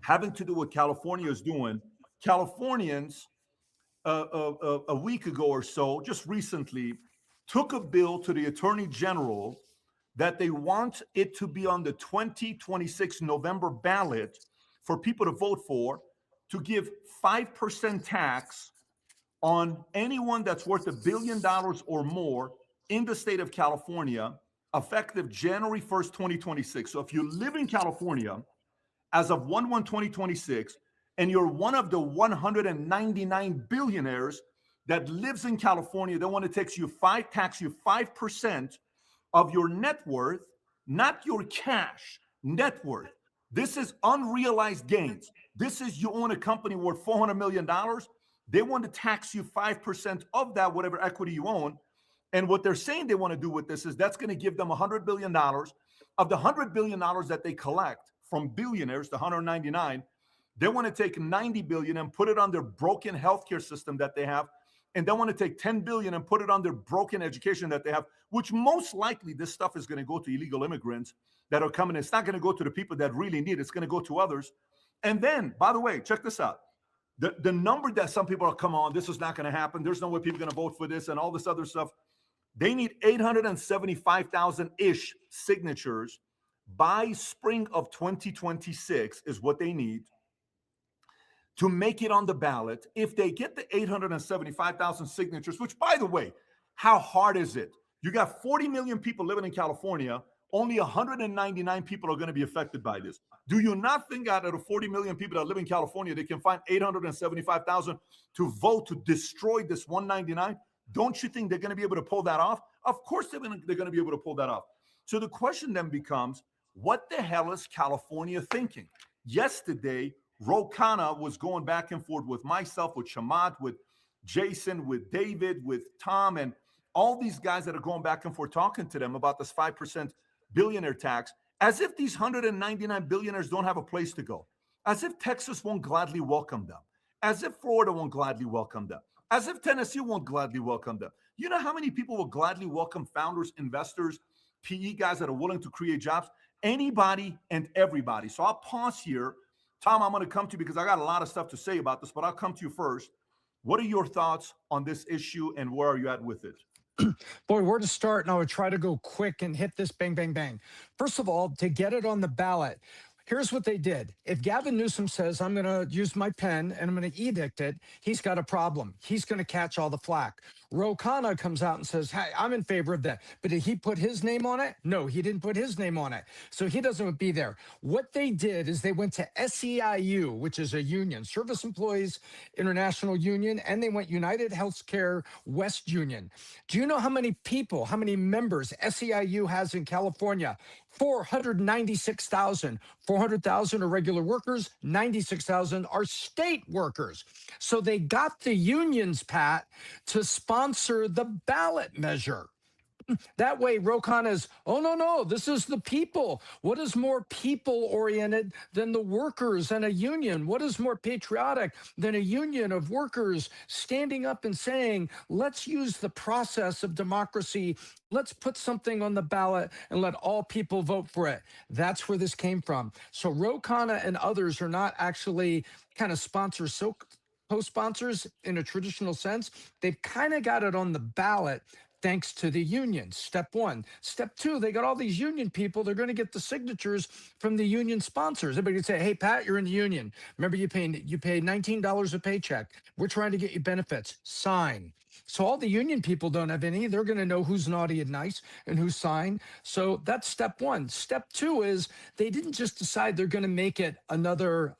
having to do what California is doing. Californians, a week ago or so, just recently, took a bill to the Attorney General that they want it to be on the 2026 November ballot for people to vote for, to give 5% tax on anyone that's worth $1 billion or more in the state of California, effective January 1st, 2026. So if you live in California as of 1/1/2026, and you're one of the 199 billionaires that lives in California, they want to tax you 5% of your net worth, not your cash, net worth. This is unrealized gains. This is, you own a company worth $400 million. They want to tax you 5% of that, whatever equity you own. And what they're saying they want to do with this is that's going to give them $100 billion. Of the $100 billion that they collect from billionaires, the 199, they want to take 90 billion and put it on their broken healthcare system that they have. And they want to take 10 billion and put it on their broken education that they have, which most likely this stuff is going to go to illegal immigrants that are coming. It's not going to go to the people that really need it. It's going to go to others. And then, by the way, check this out. The number that some people are, come on, this is not going to happen. There's no way people are going to vote for this and all this other stuff. They need 875,000-ish signatures by spring of 2026 is what they need to make it on the ballot. If they get the 875,000 signatures, which, by the way, how hard is it? You got 40 million people living in California. Only 199 people are going to be affected by this. Do you not think out of the 40 million people that live in California, they can find 875,000 to vote to destroy this 199? Don't you think they're going to be able to pull that off? Of course they're going to be able to pull that off. So the question then becomes, what the hell is California thinking? Yesterday, Ro Khanna was going back and forth with myself, with Shamat, with Jason, with David, with Tom, and all these guys that are going back and forth talking to them about this 5% billionaire tax, as if these 199 billionaires don't have a place to go, as if Texas won't gladly welcome them, as if Florida won't gladly welcome them, as if Tennessee won't gladly welcome them. You know how many people will gladly welcome founders, investors, PE guys that are willing to create jobs? Anybody and everybody. So I'll pause here. Tom, I'm going to come to you because I got a lot of stuff to say about this, but I'll come to you first. What are your thoughts on this issue and where are you at with it? Boy, where to start? And I would try to go quick and hit this bang, bang, bang. First of all, to get it on the ballot, here's what they did. If Gavin Newsom says, I'm going to use my pen and I'm going to edict it, he's got a problem. He's going to catch all the flack. Ro Khanna comes out and says, hey, I'm in favor of that. But did he put his name on it? No, he didn't put his name on it. So he doesn't be there. What they did is they went to SEIU, which is a union, Service Employees International Union, and they went United Healthcare West Union. Do you know how many people, how many members SEIU has in California? 496,000. 400,000 are regular workers, 96,000 are state workers. So they got the unions, Pat, to sponsor the ballot measure. That way, Ro Khanna is, oh, no, this is the people. What is more people-oriented than the workers and a union? What is more patriotic than a union of workers standing up and saying, let's use the process of democracy. Let's put something on the ballot and let all people vote for it. That's where this came from. So Ro Khanna and others are not actually kind of sponsors, so co-sponsors in a traditional sense. They've kind of got it on the ballot thanks to the union. Step one. Step two, they got all these union people. They're going to get the signatures from the union sponsors. Everybody can say, hey, Pat, you're in the union. Remember, you pay $19 a paycheck. We're trying to get you benefits. Sign. So all the union people don't have any. They're going to know who's naughty and nice and who's signed. So that's step one. Step two is they didn't just decide they're going to make it another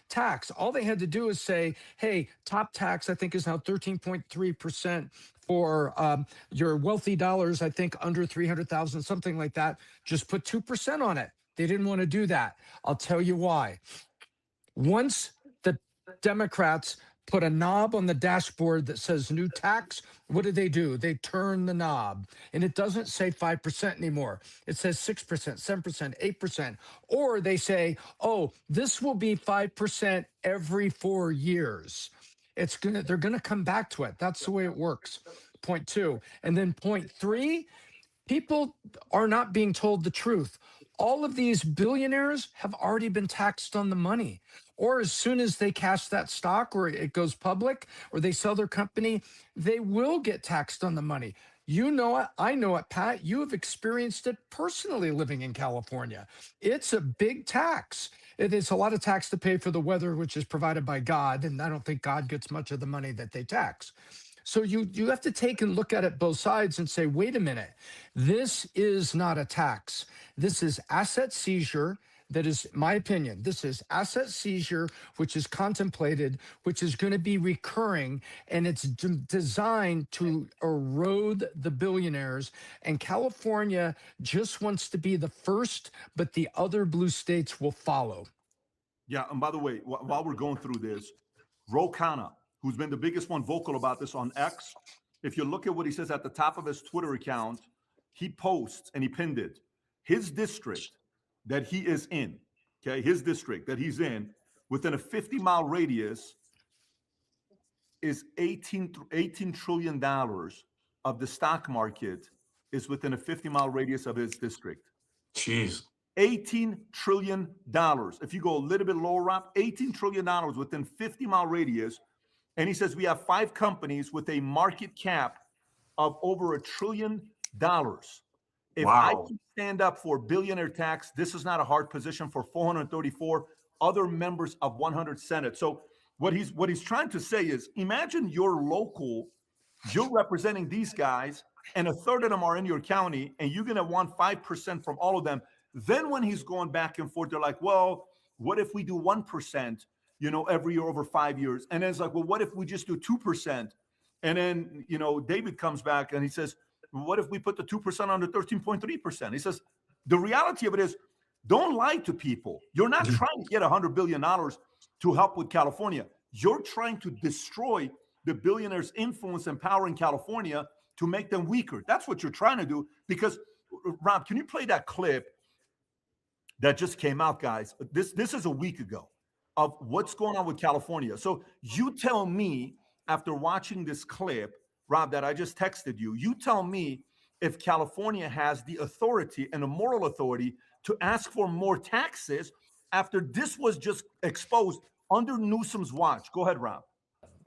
tax. All they had to do is say, hey, top tax, I think, is now 13.3%. For your wealthy dollars, I think under 300,000, something like that, just put 2% on it. They didn't want to do that. I'll tell you why. Once the Democrats put a knob on the dashboard that says new tax, what do? They turn the knob, and it doesn't say 5% anymore. It says 6%, 7%, 8%. Or they say, oh, this will be 5% every 4 years. They're gonna come back to it. That's the way it works. Point two. And then point three, people are not being told the truth. all of these billionaires have already been taxed on the money. Or as soon as they cash that stock or it goes public or they sell their company, they will get taxed on the money. You know it. I know it, Pat. You have experienced it personally living in California. It's a big tax. It is a lot of tax to pay for the weather, which is provided by God. And I don't think God gets much of the money that they tax. So you have to take and look at it both sides and say, wait a minute, this is not a tax. This is asset seizure. That is my opinion. This is asset seizure, which is contemplated, which is going to be recurring, and it's designed to erode the billionaires. And California just wants to be the first, but the other blue states will follow. Yeah, and by the way, while we're going through this, Ro Khanna, who's been the biggest one vocal about this on X, if you look at what he says at the top of his Twitter account, he posts and he pinned it. His district that he is in, okay, his district that he's in, within a 50-mile radius is $18 trillion of the stock market is within a 50-mile radius of his district. Jeez. $18 trillion. If you go a little bit lower up, $18 trillion within 50-mile radius. And he says we have 5 companies with a market cap of over $1 trillion. If Wow. I can stand up for billionaire tax, this is not a hard position for 434 other members of 100 Senate. So what he's trying to say is, imagine you're local, you're representing these guys, and a third of them are in your county, and you're going to want 5% from all of them. Then when he's going back and forth, they're like, well, what if we do 1%, every year over 5 years? And then it's like, well, what if we just do 2%? And then, David comes back and he says, what if we put the 2% under 13.3%? He says, the reality of it is, don't lie to people. You're not trying to get $100 billion to help with California. You're trying to destroy the billionaires' influence and power in California to make them weaker. That's what you're trying to do. Because, Rob, can you play that clip that just came out, guys? This is a week ago of what's going on with California. So you tell me, after watching this clip, Rob, that I just texted you, you tell me if California has the authority and the moral authority to ask for more taxes after this was just exposed under Newsom's watch. Go ahead, Rob.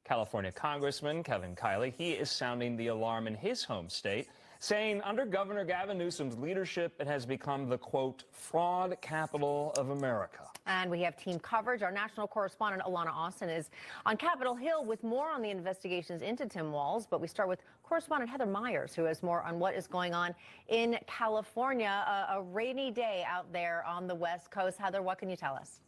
California Congressman Kevin Kiley, he is sounding the alarm in his home state, saying under Governor Gavin Newsom's leadership, it has become the, quote, fraud capital of America. And we have team coverage. Our national correspondent, Alana Austin, is on Capitol Hill with more on the investigations into Tim Walz. But we start with correspondent Heather Myers, who has more on what is going on in California. A rainy day out there on the West Coast. Heather, what can you tell us?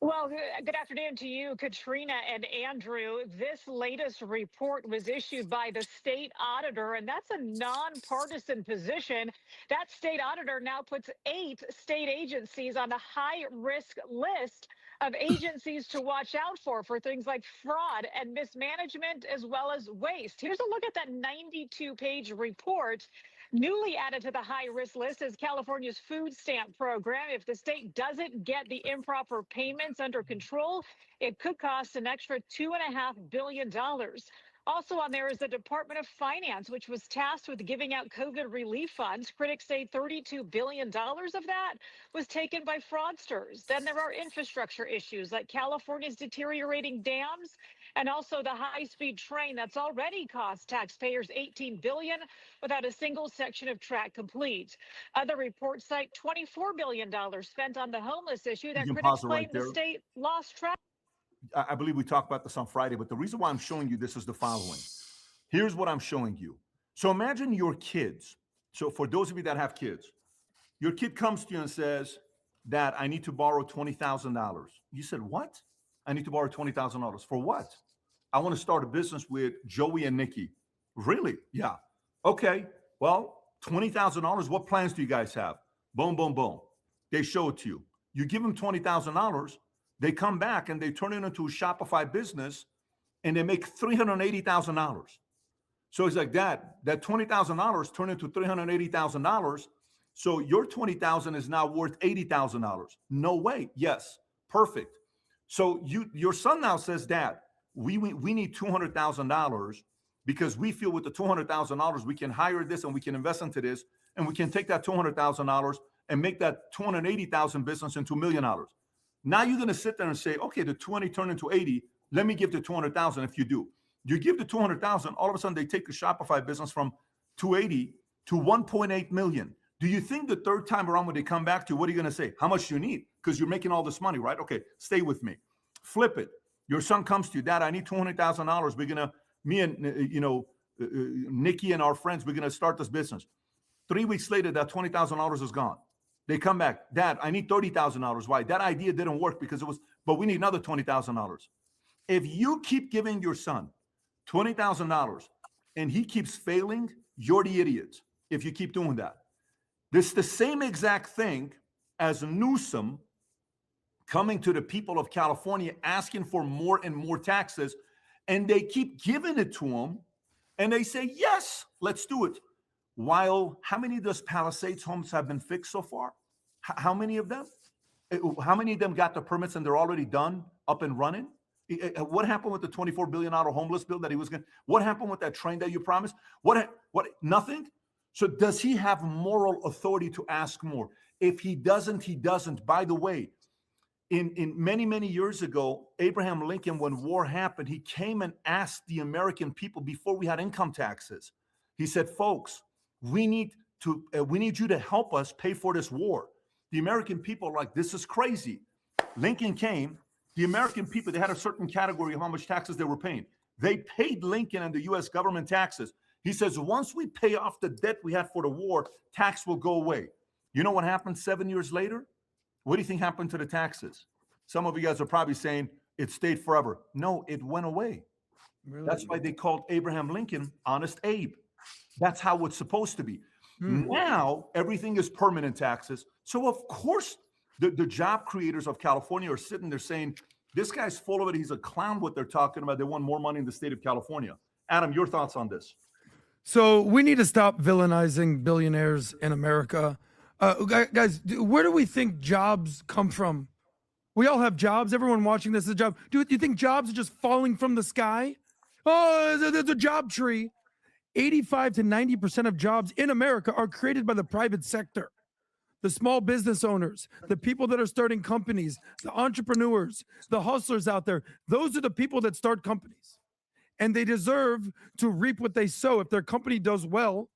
Well, good afternoon to you, Katrina and Andrew. This latest report was issued by the state auditor, and that's a nonpartisan position. That state auditor now puts 8 state agencies on a high-risk list of agencies to watch out for things like fraud and mismanagement, as well as waste. Here's a look at that 92-page report. Newly added to the high-risk list is California's food stamp program. If the state doesn't get the improper payments under control, it could cost an extra $2.5 billion. Also on there is the Department of Finance, which was tasked with giving out COVID relief funds. Critics say $32 billion of that was taken by fraudsters. Then there are infrastructure issues like California's deteriorating dams, and also the high-speed train that's already cost taxpayers $18 billion without a single section of track complete. Other reports cite $24 billion spent on the homeless issue that critics claim the state lost track. I believe we talked about this on Friday, but the reason why I'm showing you this is the following. Here's what I'm showing you. So imagine your kids. So for those of you that have kids, your kid comes to you and says, Dad, I need to borrow $20,000. You said, what? I need to borrow $20,000. For what? I want to start a business with Joey and Nikki. Really? Yeah. Okay. Well, $20,000. What plans do you guys have? Boom, boom, boom. They show it to you. You give them $20,000. They come back and they turn it into a Shopify business and they make $380,000. So it's like that $20,000 turned into $380,000. So your $20,000 is now worth $80,000. No way. Yes. Perfect. So your son now says, Dad, we need $200,000 because we feel with the $200,000 we can hire this and we can invest into this and we can take that $200,000 and make that 280,000 business into $1 million. Now you're going to sit there and say, okay, the 20 turned into 80. Let me give the 200,000. If you do, you give the 200,000, all of a sudden they take the Shopify business from 280 to 1.8 million. Do you think the third time around when they come back to you, what are you going to say? How much do you need? Because you're making all this money, right? Okay, stay with me. Flip it. Your son comes to you, Dad, I need $200,000. We're going to, me and, Nikki and our friends, we're going to start this business. 3 weeks later, that $20,000 is gone. They come back, Dad, I need $30,000. Why? That idea didn't work because it was, but we need another $20,000. If you keep giving your son $20,000 and he keeps failing, you're the idiot if you keep doing that. This is the same exact thing as Newsom coming to the people of California asking for more and more taxes, and they keep giving it to them, and they say, yes, let's do it. While how many of those Palisades homes have been fixed so far? How many of them? How many of them got the permits and they're already done, up and running? What happened with the $24 billion homeless bill that he was going to? What happened with that train that you promised? What? Nothing? So does he have moral authority to ask more? If he doesn't, he doesn't. By the way, in many, many years ago, Abraham Lincoln, when war happened, he came and asked the American people before we had income taxes. He said, folks, we need you to help us pay for this war. The American people are like, this is crazy. Lincoln came. The American people, they had a certain category of how much taxes they were paying. They paid Lincoln and the U.S. government taxes. He says, once we pay off the debt we had for the war, tax will go away. You know what happened 7 years later? What do you think happened to the taxes? Some of you guys are probably saying it stayed forever. No, it went away. Really? That's why they called Abraham Lincoln Honest Abe. That's how it's supposed to be. Now, everything is permanent taxes. So, of course, the job creators of California are sitting there saying, this guy's full of it. He's a clown, what they're talking about. They want more money in the state of California. Adam, your thoughts on this? So we need to stop villainizing billionaires in America. Guys, where do we think jobs come from? We all have jobs. Everyone watching this is a job. Do you think jobs are just falling from the sky? Oh, there's a job tree. 85 to 90% of jobs in America are created by the private sector. The small business owners, the people that are starting companies, the entrepreneurs, the hustlers out there. Those are the people that start companies. And they deserve to reap what they sow. If their company does well,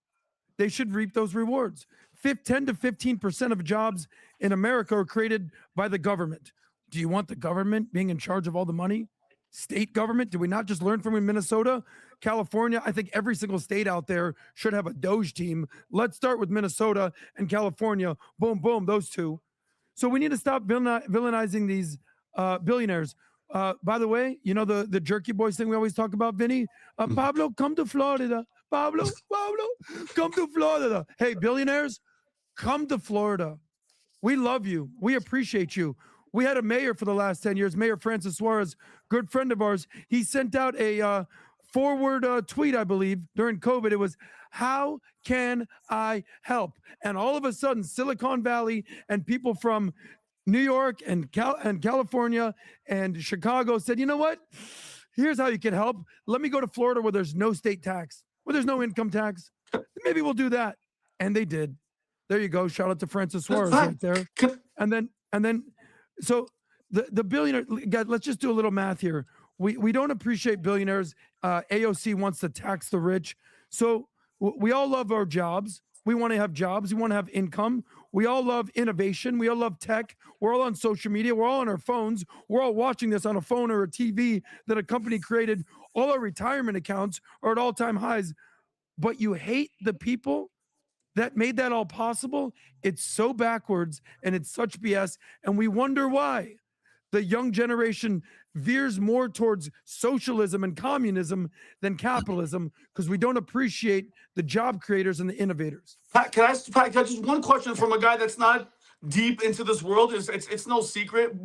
they should reap those rewards. 10 to 15% of jobs in America are created by the government. Do you want the government being in charge of all the money? State government? Did we not just learn from in Minnesota? California? I think every single state out there should have a Doge team. Let's start with Minnesota and California. Boom, boom, those two. So we need to stop villainizing these billionaires. By the way, you know the jerky boys thing we always talk about, Vinny? Pablo, come to Florida. Pablo, come to Florida. Hey, billionaires, come to Florida. We love you. We appreciate you. We had a mayor for the last 10 years, Mayor Francis Suarez, good friend of ours. He sent out a forward tweet, I believe, during COVID. It was, how can I help? And all of a sudden, Silicon Valley and people from New York and California and Chicago said, you know what? Here's how you can help. Let me go to Florida where there's no state tax, where there's no income tax. Maybe we'll do that. And they did. There you go. Shout out to Francis Suarez right there. And then, so the billionaire, guys, let's just do a little math here. We don't appreciate billionaires. AOC wants to tax the rich. So we all love our jobs. We want to have jobs. We want to have income. We all love innovation. We all love tech. We're all on social media. We're all on our phones. We're all watching this on a phone or a TV that a company created. All our retirement accounts are at all-time highs. But you hate the people that made that all possible. It's so backwards and it's such BS. And we wonder why the young generation veers more towards socialism and communism than capitalism, because we don't appreciate the job creators and the innovators. Pat, can I just one question from a guy that's not deep into this world? It's no secret.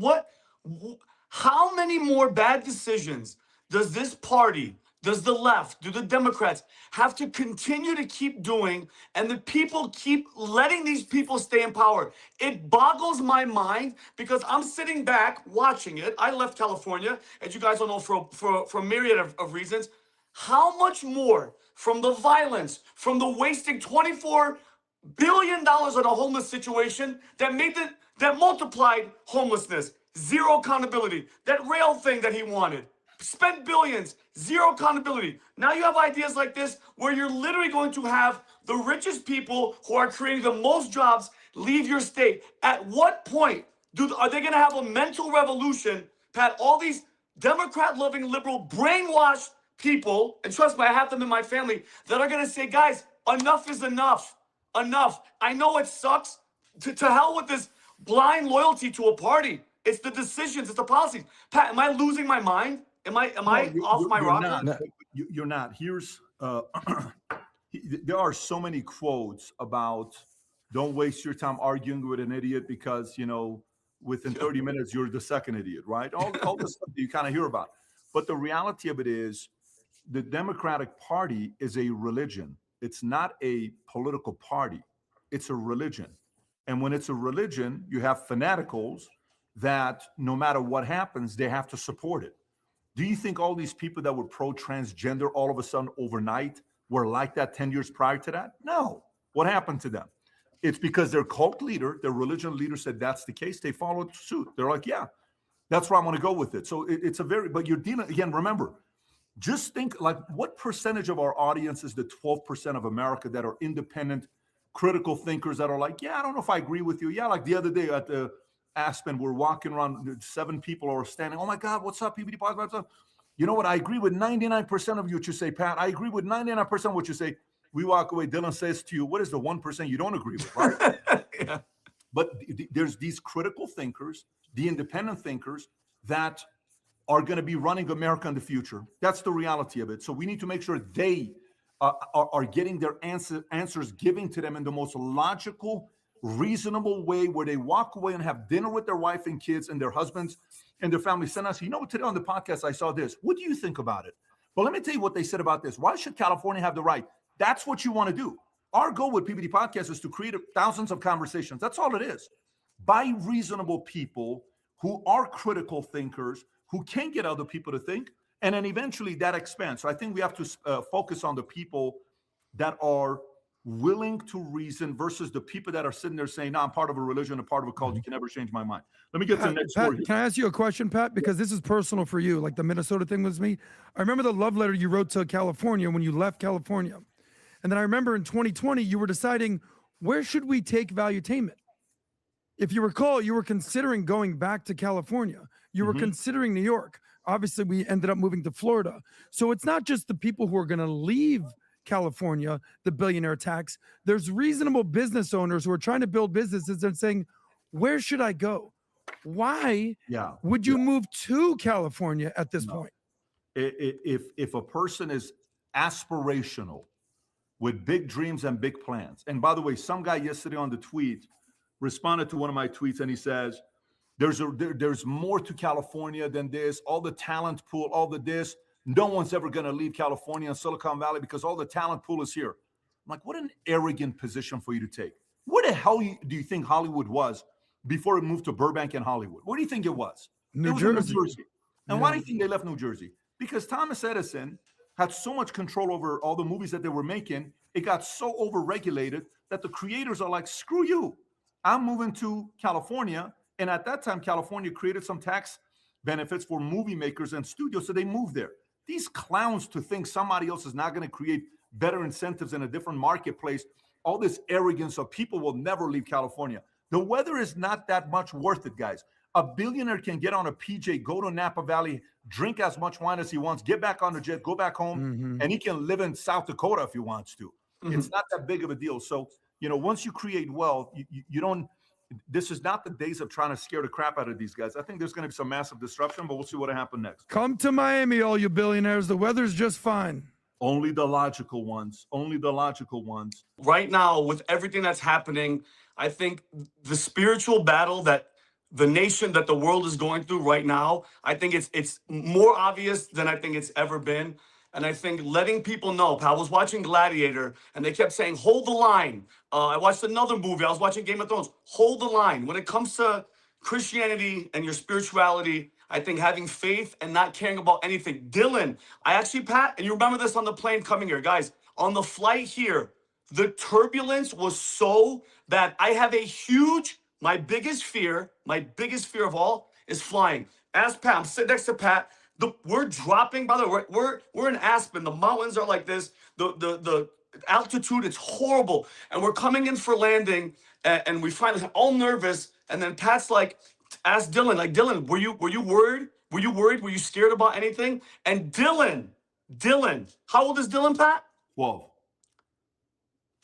How many more bad decisions does this party, does the left, do the Democrats have to continue to keep doing, and the people keep letting these people stay in power? It boggles my mind because I'm sitting back watching it. I left California, as you guys all know, for a myriad of reasons. How much more from the violence, from the wasting 24 $1 billion on a homeless situation that multiplied homelessness. Zero accountability. That rail thing that he wanted. Spent billions, zero accountability. Now you have ideas like this where you're literally going to have the richest people who are creating the most jobs leave your state. At what point are they going to have a mental revolution, Pat? All these Democrat-loving, liberal, brainwashed people, and trust me, I have them in my family, that are going to say, guys, enough is enough. Enough. I know it sucks. To hell with this blind loyalty to a party. It's the decisions, it's the policies. Pat, am I losing my mind? Am I off my rocker? Not. You're not. Here's there are so many quotes about don't waste your time arguing with an idiot because within 30 minutes you're the second idiot, right? All the stuff that you kind of hear about. But the reality of it is the Democratic Party is a religion. It's not a political party. It's a religion. And when it's a religion, you have fanaticals that no matter what happens, they have to support it. Do you think all these people that were pro-transgender all of a sudden overnight were like that 10 years prior to that? No. What happened to them? It's because their cult leader, their religion leader said that's the case. They followed suit. They're like, yeah, that's where I'm going to go with it. So it's but you're dealing, again, remember, just think like what percentage of our audience is the 12% of America that are independent, critical thinkers that are like, yeah, I don't know if I agree with you. Yeah, like the other day at the Aspen, we're walking around, 7 people are standing. Oh my God, what's up, PBD Podcast? You know what? I agree with 99% of what you say, Pat. I agree with 99% of what you say. We walk away. Dylan says to you, what is the 1% you don't agree with, right? Yeah. But there's these critical thinkers, the independent thinkers that are going to be running America in the future. That's the reality of it. So we need to make sure they are getting their answers given to them in the most logical, reasonable way where they walk away and have dinner with their wife and kids and their husbands and their family. Send us, what, today on the podcast, I saw this. What do you think about it? Well, let me tell you what they said about this. Why should California have the right? That's what you want to do. Our goal with PBD Podcast is to create thousands of conversations. That's all it is. By reasonable people who are critical thinkers, who can get other people to think, and then eventually that expands. So I think we have to focus on the people that are willing to reason versus the people that are sitting there saying, no, I'm part of a religion, a part of a cult. You can never change my mind. Let me get to the next Pat, story. can I ask you a question, Pat? Because this is personal for you, like the Minnesota thing was me. I remember the love letter you wrote to California when you left California. And then I remember in 2020, you were deciding, where should we take Valuetainment? If you recall, you were considering going back to California. You were considering New York. Obviously, we ended up moving to Florida. So it's not just the people who are going to leave California, the billionaire tax. There's reasonable business owners who are trying to build businesses and saying, where should I go? Why would you move to California at this point? If a person is aspirational with big dreams and big plans, and by the way, some guy yesterday on the tweet responded to one of my tweets and he says, there's more to California than this, all the talent pool, all the this. No one's ever going to leave California and Silicon Valley because all the talent pool is here. I'm like, what an arrogant position for you to take. Where the hell do you think Hollywood was before it moved to Burbank and Hollywood? Where do you think it was? New Jersey. Jersey. And why do you think they left New Jersey? Because Thomas Edison had so much control over all the movies that they were making. It got so overregulated that the creators are like, screw you. I'm moving to California. And at that time, California created some tax benefits for movie makers and studios. So they moved there. These clowns to think somebody else is not going to create better incentives in a different marketplace. All this arrogance of people will never leave California. The weather is not that much worth it, guys. A billionaire can get on a PJ, go to Napa Valley, drink as much wine as he wants, get back on the jet, go back home, and he can live in South Dakota if he wants to. It's not that big of a deal. So, once you create wealth, you don't, this is not the days of trying to scare the crap out of these guys. I think there's going to be some massive disruption, but we'll see what happens next. Come to Miami, all you billionaires. The weather's just fine. Only the logical ones. Only the logical ones. Right now, with everything that's happening, I think the spiritual battle that the nation, that the world is going through right now, I think it's more obvious than I think it's ever been. And I think letting people know, I was watching Gladiator, and they kept saying, hold the line. I watched another movie. I was watching Game of Thrones. Hold the line. When it comes to Christianity and your spirituality, I think having faith and not caring about anything. Dylan, I actually, Pat, and you remember this on the plane coming here, guys, on the flight here, The turbulence was so bad. I have my biggest fear of all is flying. Ask Pat, I'm sitting next to Pat. We're dropping, by the way, we're in Aspen. The mountains are like this. The altitude, it's horrible. And we're coming in for landing, and we finally all nervous. And then Pat's like, ask Dylan, like, Dylan, were you worried? Were you worried? Were you scared about anything? And Dylan, how old is Dylan, Pat? 12.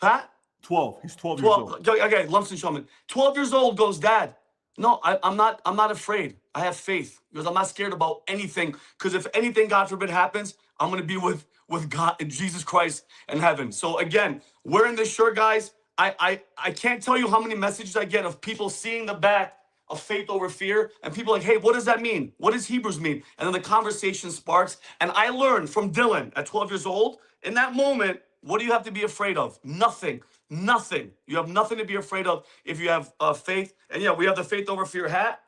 Pat? 12. He's 12 years old. Okay, Lumsden Showman. 12 years old goes, Dad. No, I'm not afraid. I have faith because I'm not scared about anything. Because if anything, God forbid, happens, I'm going to be with God and Jesus Christ in heaven. So again, wearing this shirt, guys, I can't tell you how many messages I get of people seeing the back of faith over fear. And people like, hey, what does that mean? What does Hebrews mean? And then the conversation sparks. And I learned from Dylan at 12 years old, in that moment, what do you have to be afraid of? Nothing. You have nothing to be afraid of if you have faith. And yeah, we have the faith over fear hat.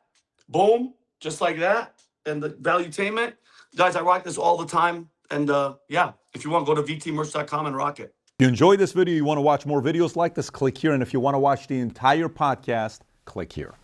Boom, just like that. And the Valuetainment. Guys, I rock this all the time. And yeah, if you want, go to vtmerch.com and rock it. If you enjoyed this video, you want to watch more videos like this, click here. And if you want to watch the entire podcast, click here.